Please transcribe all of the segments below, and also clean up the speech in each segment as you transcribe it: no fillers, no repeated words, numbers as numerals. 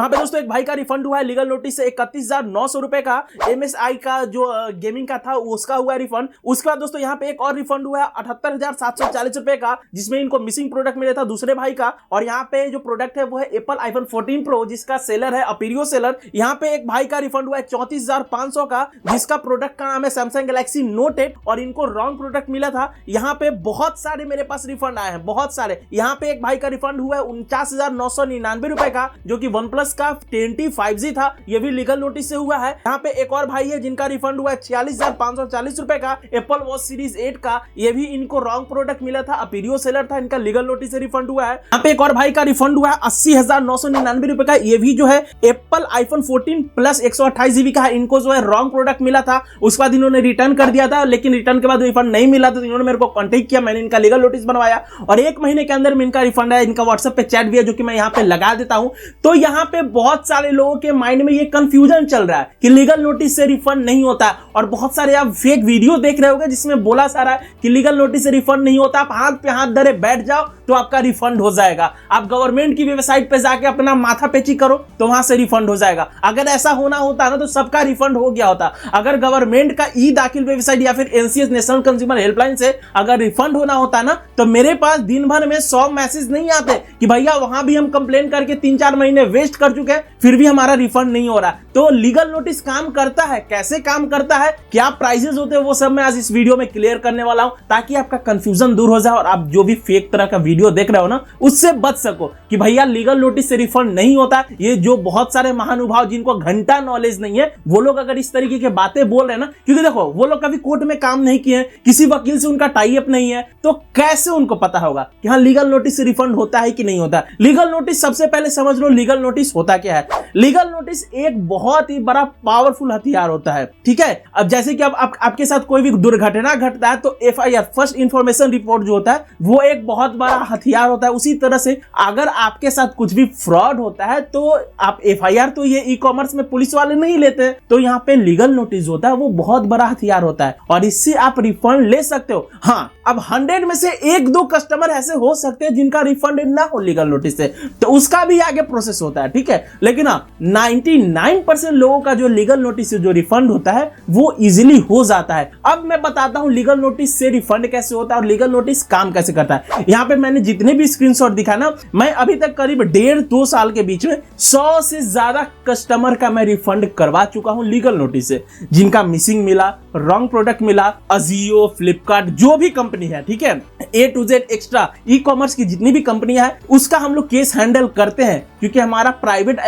यहाँ पे दोस्तों एक भाई का रिफंड हुआ है लीगल नोटिस से 31,900 रुपए का। MSI का जो गेमिंग का था उसका हुआ है रिफंड। उसके बाद दोस्तों यहाँ पे एक और रिफंड हुआ है 78,740 रुपए का, जिसमें इनको मिसिंग प्रोडक्ट मिला था दूसरे भाई का। और यहाँ पे जो प्रोडक्ट है वो है एप्पल आईफोन 14 प्रो, जिसका सेलर है अपीरियो सेलर। यहाँ पे एक भाई का रिफंड हुआ है 34,500 का, जिसका प्रोडक्ट का नाम है सैमसंग गैलेक्सी नोट 8 और इनको रॉन्ग प्रोडक्ट मिला था। यहाँ पे बहुत सारे मेरे पास रिफंड आए हैं, बहुत सारे। यहाँ पे एक भाई का रिफंड हुआ है 49,999 रुपए का, जो कि वन प्लस का 10T 5G था, ये भी लीगल नोटिस से हुआ है। यहाँ पे एक और भाई है जिनका रिफंड हुआ है 46,540 रुपए का, एप्पल वॉच सीरीज 8 का, ये भी इनको रॉन्ग प्रोडक्ट मिला था, अपीरियो सेलर था, इनका लीगल नोटिस से रिफंड हुआ है। यहाँ पे एक और भाई का रिफंड हुआ है 80,999 रुपए का, ये भी जो है एप्पल आईफोन 14 प्लस 128 GB का है, इनको जो है रॉन्ग प्रोडक्ट मिला था। उसके बाद इन्होंने रिटर्न कर दिया था, लेकिन रिटर्न के बाद रिफंड नहीं मिला, तो इन्होंने मेरे को कॉन्टेक्ट किया, मैंने इनका लीगल नोटिस बनवाया और 1 महीने के अंदर में इनका रिफंड आया। इनका व्हाट्सएप पे चैट भी है जो कि मैं यहाँ पे लगा देता हूं। तो यहाँ पे बहुत सारे लोगों के माइंड में ये कंफ्यूजन चल रहा है कि लीगल नोटिस से रिफंड नहीं होता, और बहुत सारे आप फेक वीडियो देख रहे होंगे जिसमें बोला जा रहा है कि लीगल नोटिस से रिफंड नहीं होता, आप हाथ पे हाथ धरे बैठ जाओ तो आपका रिफंड हो जाएगा। आप गवर्नमेंट की वेबसाइट पे जाके अपना माथा पेची करो तो वहां से रिफंड हो जाएगा। अगर ऐसा होना होता ना तो सबका रिफंड हो गया होता। अगर गवर्नमेंट का ई दाखिल वेबसाइट या फिर NCS नेशनल कंज्यूमर हेल्पलाइन से अगर रिफंड होना होता ना तो मेरे पास दिन भर में 100 मैसेज नहीं आते कि भैया वहां भी हम कंप्लेन करके 3-4 महीने वेस्ट कर चुके हैं, फिर भी हमारा रिफंड नहीं हो रहा। तो लीगल नोटिस काम करता है, कैसे काम करता है, क्या प्राइसेस होते हैं, वो सब मैं आज इस वीडियो में क्लियर करने वाला हूं, ताकि आपका कंफ्यूजन दूर हो जाए और आप जो भी फेक तरह का वीडियो देख रहे हो ना उससे बच सको कि भैया लीगल नोटिस से रिफंड नहीं होता। ये जो बहुत सारे महानुभाव जिनको घंटा नॉलेज नहीं है वो लोग अगर इस तरीके की बातें बोल रहे हैं ना, क्योंकि देखो वो लोग कभी कोर्ट में काम नहीं किए, किसी वकील से उनका टाई अप नहीं है, तो कैसे उनको पता होगा कि हाँ लीगल नोटिस से रिफंड होता है कि नहीं होता। लीगल नोटिस, सबसे पहले समझ लो लीगल नोटिस होता क्या है। लीगल नोटिस एक बहुत ही बड़ा पावरफुल हथियार होता है, ठीक है। अब जैसे कि अब आपके साथ कोई भी दुर्घटना घटता है तो FIR फर्स्ट इंफॉर्मेशन रिपोर्ट जो होता है वो एक बहुत बड़ा हथियार होता है। उसी तरह से अगर आपके साथ कुछ भी फ्रॉड होता है तो आप FIR तो ये ई-कॉमर्स में पुलिस वाले नहीं लेते, तो यहाँ पे लीगल नोटिस होता है वो बहुत बड़ा हथियार होता है और इससे आप रिफंड ले सकते हो। हाँ, अब 100 में से 1-2 कस्टमर ऐसे हो सकते हैं जिनका रिफंड ना हो लीगल नोटिस से, तो उसका भी आगे प्रोसेस होता है, ठीक है। लेकिन हाँ 99% लोगों का जो लीगल नोटिस से जो रिफंड होता है वो इजीली हो जाता है। अब मैं बताता हूं लीगल नोटिस से रिफंड कैसे होता है और लीगल नोटिस काम कैसे करता है। यहाँ पे मैंने जितने भी स्क्रीनशॉट दिखा ना, मैं अभी तक करीब 1.5-2 साल के बीच में 100 से ज्यादा कस्टमर का मैं रिफंड करवा चुका हूं लीगल नोटिस से, जिनका मिसिंग मिला, रॉन्ग प्रोडक्ट मिला, अजियो, फ्लिपकार्ट, जो भी कंपनी है, ठीक है, A to Z extra e-commerce की जितनी भी कंपनियां हैं उसका हम लोग केस हैंडल करते हैं, क्योंकि हमारा प्राइवेट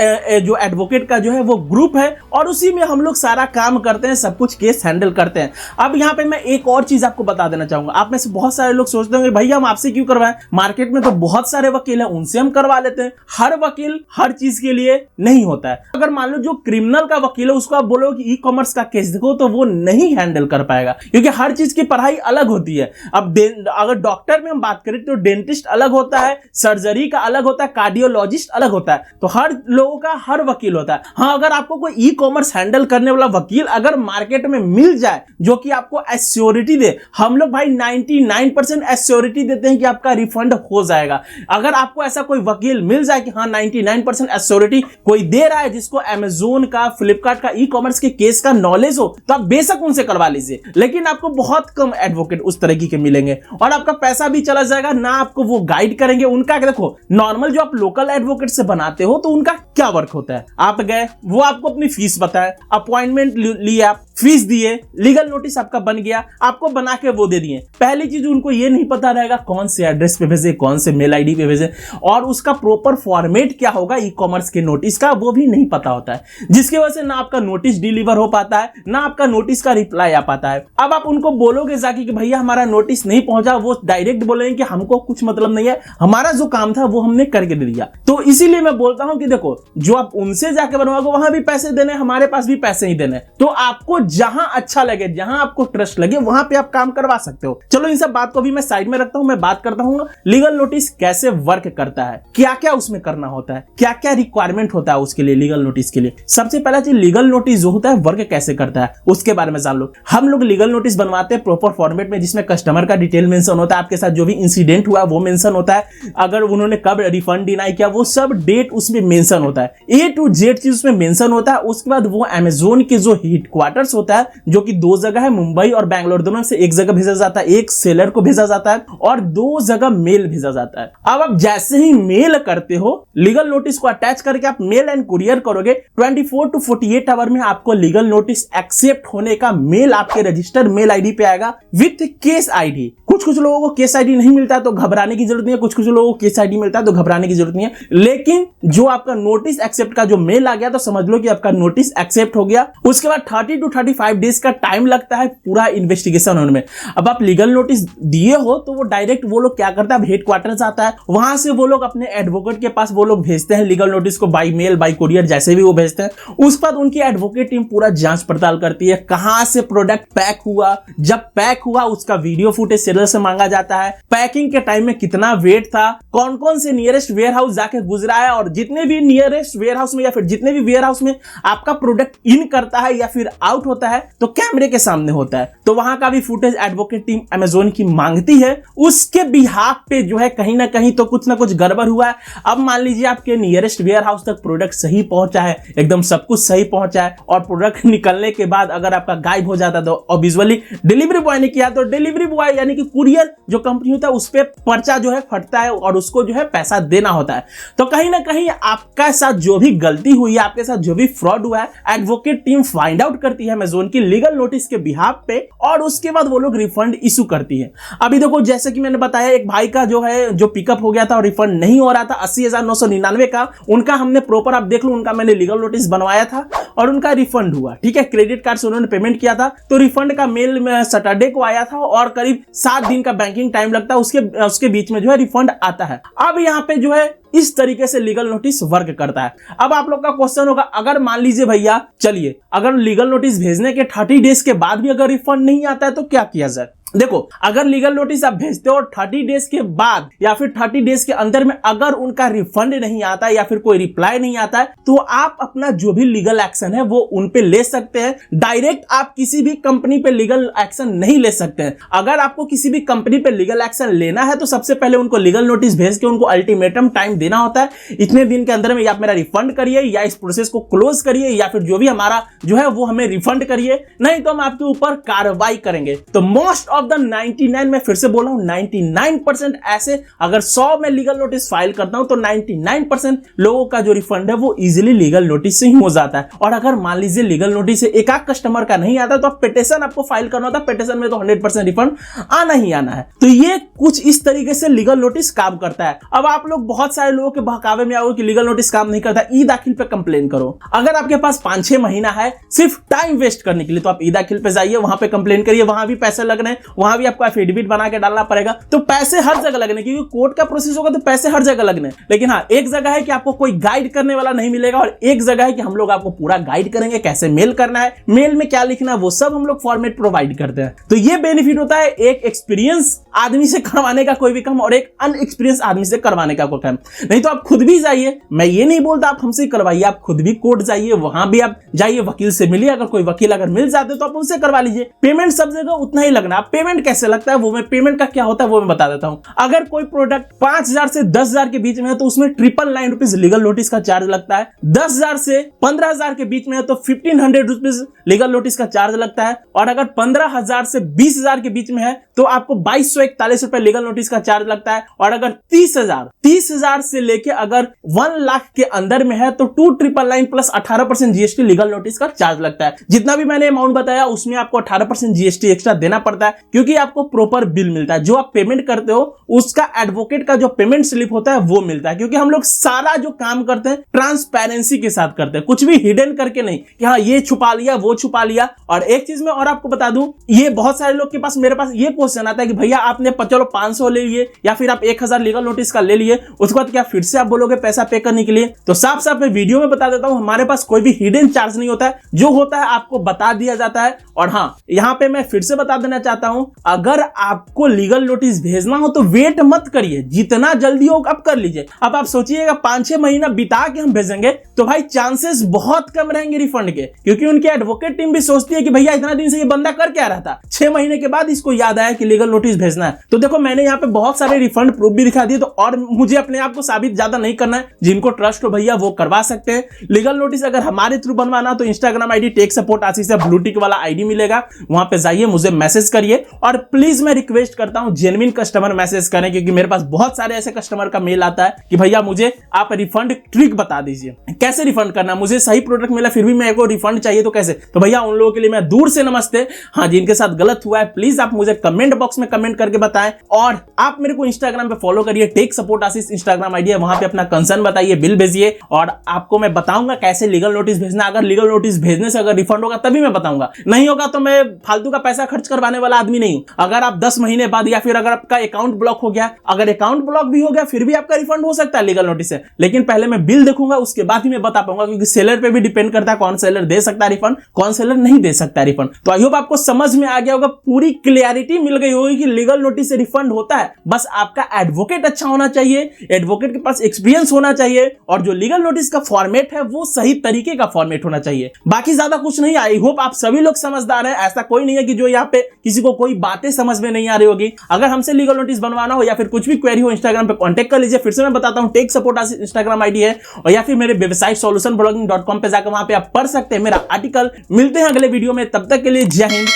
जो एडवोकेट का जो है वो ग्रुप है और उसी में हम लोग सारा काम करते हैं, सब कुछ केस हैंडल करते हैं। अब यहाँ पे मैं एक और चीज आपको बता देना चाहूंगा। आप में से बहुत सारे लोग सोचते होंगे भैया हम आपसे क्यों करवाएं, मार्केट में तो बहुत सारे वकील हैं उनसे हम करवा लेते हैं। हर वकील हर चीज के लिए नहीं होता है। अगर मान लो जो क्रिमिनल का वकील है उसको आप बोलो कि ई-कॉमर्स का केस देखो तो वो नहीं हैंडल कर पाएगा, क्योंकि हर चीज की पढ़ाई अलग होती है। अब अगर डॉक्टर में हम बात करें तो डेंटिस्ट अलग होता है, सर्जरी का अलग होता है, कार्डियोलॉजिस्ट अलग होता है, तो हर लोगों का हर वकील होता है। हाँ, अगर आपको कोई ई-कॉमर्स हैंडल करने वाला वकील अगर मार्केट में मिल जाए जो कि आपको एश्योरिटी दे, हम लोग भाई 99% एश्योरिटी देते हैं कि आपका रिफंड हो जाएगा। अगर आपको ऐसा कोई वकील मिल जाए कि हाँ 99% एश्योरिटी कोई दे रहा है, जिसको अमेजोन का, फ्लिपकार्ट का, ई-कॉमर्स के केस का नॉलेज हो, तो आप बेशक उनसे करवा लीजिए, लेकिन आपको बहुत कम एडवोकेट उस तरीके के मिलेंगे और आपका पैसा भी चला जाएगा ना। आपको वो गाइड करेंगे। उनका देखो नॉर्मल जो आप लोकल एडवोकेट से बनाते हो तो उनका क्या वर्क होता है, आप गए, वो आपको अपनी फीस बताए, अपॉइंटमेंट लिया, फीस दिए, लीगल नोटिस आपका बन गया, आपको बना के वो दे दिए। पहली चीज उनको ये नहीं पता रहेगा कौन से एड्रेस पे भेजे, कौन से मेल आईडी पे भेजे, और उसका प्रॉपर फॉर्मेट क्या होगा ई-कॉमर्स के नोटिस का, वो भी नहीं पता होता है, जिसकी वजह से ना आपका नोटिस डिलीवर हो पाता है, ना आपका नोटिस का रिप्लाई आ पाता है। अब आप उनको बोलोगे जाके कि भैया हमारा नोटिस नहीं पहुंचा, वो डायरेक्ट बोलेंगे कि हमको कुछ मतलब नहीं है, हमारा जो काम था वो हमने करके दे दिया। तो इसीलिए मैं बोलता हूं कि देखो जो आप उनसे जाके बनवाओगे वहां भी पैसे देने, हमारे पास भी पैसे ही देने, तो आपको जहां अच्छा लगे, जहां आपको ट्रस्ट लगे, वहां पे आप काम करवा सकते हो। चलो इन सब बात को भी मैं साइड में रखता हूं, मैं बात करता हूं लीगल नोटिस कैसे वर्क करता है, क्या क्या उसमें करना होता है, क्या क्या रिक्वायरमेंट होता है उसके लिए, लीगल नोटिस के लिए। सबसे पहला चीज, लीगल नोटिस जो होता है वर्क कैसे करता है उसके बारे में जान लो। हम लोग लीगल नोटिस बनवाते हैं प्रॉपर फॉर्मेट में, जिसमें कस्टमर का डिटेल मेंशन होता है, आपके साथ जो भी इंसिडेंट हुआ वो मेंशन होता है, अगर उन्होंने कब रिफंड डिनाई किया वो सब डेट उसमें मेंशन होता है, A to Z चीज उसमें मेंशन होता है। उसके बाद वो अमेज़न के जो हेडक्वार्टर्स होता है, जो कि 2 जगह है, मुंबई और बैंगलोर, दोनों से एक जगह भेजा जाता है, एक सेलर को भेजा जाता है और 2 जगह मेल भेजा जाता है। अब आप जैसे ही मेल करते हो, लीगल नोटिस को अटैच करके आप मेल एंड कुरियर करोगे, 24 to 48 आवर में आपको लीगल नोटिस एक्सेप्ट होने का मेल आपके रजिस्टर्ड मेल आईडी पे आएगा विथ केस आईडी। कुछ लोगों को केस आईडी नहीं मिलता तो घबराने की जरूरत नहीं है, कुछ लोगों को केस आईडी मिलता है तो घबराने की जरूरत नहीं है। लेकिन जो आपका नोटिस एक्सेप्ट का जो मेल आ गया तो समझ लो कि आपका नोटिस एक्सेप्ट हो गया। उसके बाद 30 to 35 डेज का टाइम लगता है पूरा इन्वेस्टिगेशन होने में। अब आप लीगल नोटिस दिए हो तो वो डायरेक्ट वो लोग क्या करता है, हेडक्वार्टर्स आता है, वहां से वो लोग अपने एडवोकेट के पास वो लोग भेजते हैं लीगल नोटिस को, बाई मेल बाई कुरियर जैसे भी वो भेजते हैं। उसके बाद उनकी एडवोकेट टीम पूरा जांच पड़ताल करती है, कहां से प्रोडक्ट पैक हुआ, जब पैक हुआ उसका वीडियो फुटेज सेलर से मांगा जाता है, पैकिंग के टाइम में कितना वेट था, कौन कौन से नियरेस्ट वेयर हाउस जाके गुजरा है, और जितने भी नियरेस्ट वेयर हाउस में या फिर जितने भी वेयर हाउस में आपका प्रोडक्ट इन करता है या फिर आउट होता है तो कैमरे के सामने होता है, तो वहां का भी फुटेज एडवोकेट टीम अमेज़न की मांगती है। उसके बिहाफ पे जो है कहीं ना कहीं तो कुछ ना कुछ गड़बड़ हुआ है। अब मान लीजिए आपके नियरेस्ट वेयर हाउस तक प्रोडक्ट सही पहुंचा है, एकदम सब कुछ सही पहुंचा है, और प्रोडक्ट निकलने के बाद अगर आपका गायब हो जाता तो ऑब्वियसली डिलीवरी बॉय ने किया तो डिलीवरी बॉय यानी कि कुरियर जो कंपनी होता है उस पे पर्चा जो है फटता है और उसको जो है पैसा देना होता है। तो कहीं ना कहीं आपका साथ जो भी गलती हुई है, आपके साथ जो भी फ्रॉड हुआ है, एडवोकेट टीम फाइंड आउट करती है अमेज़न की लीगल नोटिस के बिहाफ पे, और उसके बाद वो लोग रिफंड इशू करती है। अभी देखो जैसे कि मैंने बताया, एक भाई का जो है जो पिकअप हो गया था और रिफंड नहीं हो रहा था 80,999 का, उनका हमने प्रॉपर, आप देख लो, उनका मैंने लीगल नोटिस बनवाया था और उनका रिफंड हुआ। ठीक है, क्रेडिट कार्ड से उन्होंने पेमेंट किया था तो रिफंड का मेल में सैटरडे को आया था और करीब 7 दिन का बैंकिंग टाइम लगता है, उसके बीच में जो है रिफंड आता है। अब यहाँ पे जो है इस तरीके से लीगल नोटिस वर्क करता है। अब आप लोग का क्वेश्चन होगा, अगर मान लीजिए भैया, चलिए अगर लीगल नोटिस भेजने के 30 डेज के बाद भी अगर रिफंड नहीं आता है तो क्या किया जाए। देखो, अगर लीगल नोटिस आप भेजते हो और 30 डेज के बाद या फिर 30 डेज के अंदर में अगर उनका रिफंड नहीं आता है या फिर कोई रिप्लाई नहीं आता है तो आप अपना जो भी लीगल एक्शन है वो उन पे ले सकते हैं। डायरेक्ट आप किसी भी कंपनी पे लीगल एक्शन नहीं ले सकते हैं। अगर आपको किसी भी कंपनी पे लीगल एक्शन लेना है तो सबसे पहले उनको लीगल नोटिस भेज के उनको अल्टीमेटम टाइम देना होता है, इतने दिन के अंदर में या मेरा रिफंड करिए या इस प्रोसेस को क्लोज करिए या फिर जो भी हमारा जो है वो हमें रिफंड करिए, नहीं तो हम आपके ऊपर कार्रवाई करेंगे। तो मोस्ट ऑफ द 99, मैं फिर से बोल रहा हूं, 99% ऐसे, अगर 100 में लीगल नोटिस फाइल करता हूं तो 99% लोगों का जो रिफंड है वो इजीली लीगल नोटिस से ही हो जाता है। और अगर मान लीजिए लीगल नोटिस से एक आध कस्टमर का नहीं आता तो आप पिटीशन आपको फाइल करना होता है, पिटीशन में तो 100% रिफंड आना ही आना है। तो ये कुछ इस तरीके से लीगल नोटिस काम करता है। अब आप लोग बहुत सारे लोगों के बहकावे में आओगे कि लीगल नोटिस काम नहीं करता, ई दाखिल पे कंप्लेन करो। अगर आपके पास 5-6 महीना है सिर्फ टाइम वेस्ट करने के लिए तो आप ई दाखिल पे जाइए, वहां पे कंप्लेन करिए, वहां भी पैसे लगने हैं, वहां भी आपको एफिडेविट बना के डालना पड़ेगा। तो पैसे हर जगह लगने, क्योंकि कोर्ट का प्रोसेस होगा तो पैसे हर जगह लगने। लेकिन हाँ, एक जगह है कि आपको कोई गाइड करने वाला नहीं मिलेगा और एक जगह है कि हम लोग आपको पूरा गाइड करेंगे, कैसे मेल करना है, मेल में क्या लिखना है, वो सब हम लोग फॉर्मेट प्रोवाइड करते हैं। तो ये बेनिफिट होता है एक एक्सपीरियंस आदमी से करवाने का कोई भी काम और एक अनएक्सपीरियंस आदमी से करवाने का कोई काम। नहीं तो आप खुद भी जाइए, मैं ये नहीं बोलता आप हमसे करवाइए, आप खुद भी कोर्ट जाइए, वहां भी आप जाइए, वकील से मिलिए, अगर कोई वकील अगर मिल जाते तो आप उनसे करवा लीजिए। पेमेंट सब जगह उतना ही लगना। आप पेमेंट कैसे लगता है वो मैं पेमेंट का क्या होता है वो मैं बता देता हूं। अगर कोई प्रोडक्ट 5,000 से 10,000 के बीच में है तो उसमें 999 रुपीज लीगल नोटिस का चार्ज लगता है। 10,000 से 15,000 के बीच में है तो 1,500 रुपीज लीगल नोटिस का चार्ज लगता है। और अगर 15,000 से 20,000 के बीच में है तो आपको 2,241 रुपए लीगल नोटिस का चार्ज लगता है। और अगर 30,000 से लेके अगर 1 लाख के अंदर में है तो 2,999 प्लस 18% जीएसटी लीगल नोटिस का चार्ज लगता है। जितना भी मैंने अमाउंट बताया उसमें आपको 18% जीएसटी एक्स्ट्रा देना पड़ता है, क्योंकि आपको प्रॉपर बिल मिलता है। जो आप पेमेंट करते हो उसका एडवोकेट का जो पेमेंट स्लिप होता है वो मिलता है, क्योंकि हम लोग सारा जो काम करते हैं ट्रांसपेरेंसी के साथ करते हैं, कुछ भी हिडन करके नहीं कि हाँ ये छुपा लिया वो छुपा लिया। और एक चीज मैं और आपको बता दूं, ये बहुत सारे लोग के पास मेरे पास ये क्वेश्चन आता है कि भैया आपने चलो 500 ले लिए या फिर आप 1000 लीगल नोटिस का ले लिए, उसके बाद क्या फिर से आप बोलोगे पैसा पे करने के लिए? तो साफ साफ मैं वीडियो में बता देता हूं, हमारे पास कोई भी हिडन चार्ज नहीं होता है, जो होता है आपको बता दिया जाता है। और हाँ, यहां पे मैं फिर से बता देना चाहता हूं, अगर आपको लीगल नोटिस भेजना हो तो वेट मत करिए, जितना जल्दी हो आप कर लीजिए। अब आप सोचिएगा 5-6 महीना बिता के हम भेजेंगे तो भाई चांसेस बहुत कम रहेंगे रिफंड के, क्योंकि उनकी एडवोकेट टीम भी सोचती है कि भैया इतना दिन से ये बंदा कर क्या रहा था, 6 महीने के बाद इसको याद आया कि लीगल नोटिस भेजना है। तो देखो मैंने यहाँ पे बहुत सारे रिफंड प्रूफ भी दिखा दिए, तो और मुझे अपने आप को साबित ज्यादा नहीं करना है, जिनको ट्रस्ट हो भैया वो करवा सकते हैं। लीगल नोटिस अगर हमारे थ्रू बनवाना तो इंस्टाग्राम आईडी टेक सपोर्ट आशीष है, ब्लू टिक वाला आईडी मिलेगा, वहां पे जाइए मुझे मैसेज करिए। और प्लीज मैं रिक्वेस्ट करता हूं जेन्युइन कस्टमर मैसेज करें, क्योंकि मेरे पास बहुत सारे ऐसे कस्टमर का मेल आता है कि भैया मुझे आप रिफंड ट्रिक बता दीजिए, कैसे रिफंड करना, मुझे सही प्रोडक्ट मिला फिर भी मेरे को रिफंड चाहिए तो कैसे। तो भैया उन लोगों के लिए मैं दूर से नमस्ते। हाँ, जिनके साथ गलत हुआ है प्लीज आप मुझे कमेंट बॉक्स में कमेंट करके बताएं, और आप मेरे को इंस्टाग्राम पे फॉलो करिए, टेक सपोर्ट आशीष इंस्टाग्राम आईडी है, वहां पे अपना कंसर्न बताइए, बिल भेजिए, और आपको मैं बताऊंगा कैसे लीगल नोटिस भेजना। अगर लीगल नोटिस भेजने से अगर रिफंड होगा तभी मैं बताऊंगा, नहीं होगा तो मैं फालतू का पैसा खर्च करवाने वाला आदमी नहीं हूं। अगर आप 10 महीने बाद या फिर अगर आपका अकाउंट ब्लॉक हो गया, अगर अकाउंट ब्लॉक भी हो गया फिर भी आपका रिफंड हो सकता है लीगल नोटिस से, लेकिन पहले मैं बिल देखूंगा उसके बाद ही मैं बता पाऊंगा, क्योंकि सेलर पे भी डिपेंड करता है कौन सेलर दे सकता है रिफंड, कौन सेलर नहीं दे सकता है रिफंड। तो आई होप आपको समझ में आ गया होगा, पूरी क्लियरिटी मिल गई होगी कि लीगल नोटिस से रिफंड होता है, बस आपका एडवोकेट अच्छा होना चाहिए, एडवोकेट के पास एक्सपीरियंस होना चाहिए, और जो लीगल नोटिस का फॉर्मेट है वो सही तरीके का फॉर्मेट होना चाहिए। बाकी ज्यादा कुछ नहीं। आई होप आप सभी लोग समझदार हैं, ऐसा कोई नहीं है कि जो यहाँ पे किसी को कोई बातें समझ में नहीं आ रही होगी। अगर हमसे लीगल नोटिस बनवाना हो या फिर कुछ भी क्वेरी हो इंस्टाग्राम पे कांटेक्ट कर लीजिए। फिर से मैं बताता हूं, टेक सपोर्ट इंस्टाग्राम आईडी है, और या फिर मेरे वेबसाइट solutionblogging.com पे जाकर वहां पे आप पढ़ सकते हैं मेरा आर्टिकल। मिलते हैं अगले वीडियो में, तब तक के लिए जय हिंद,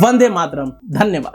वंदे मातरम, धन्यवाद।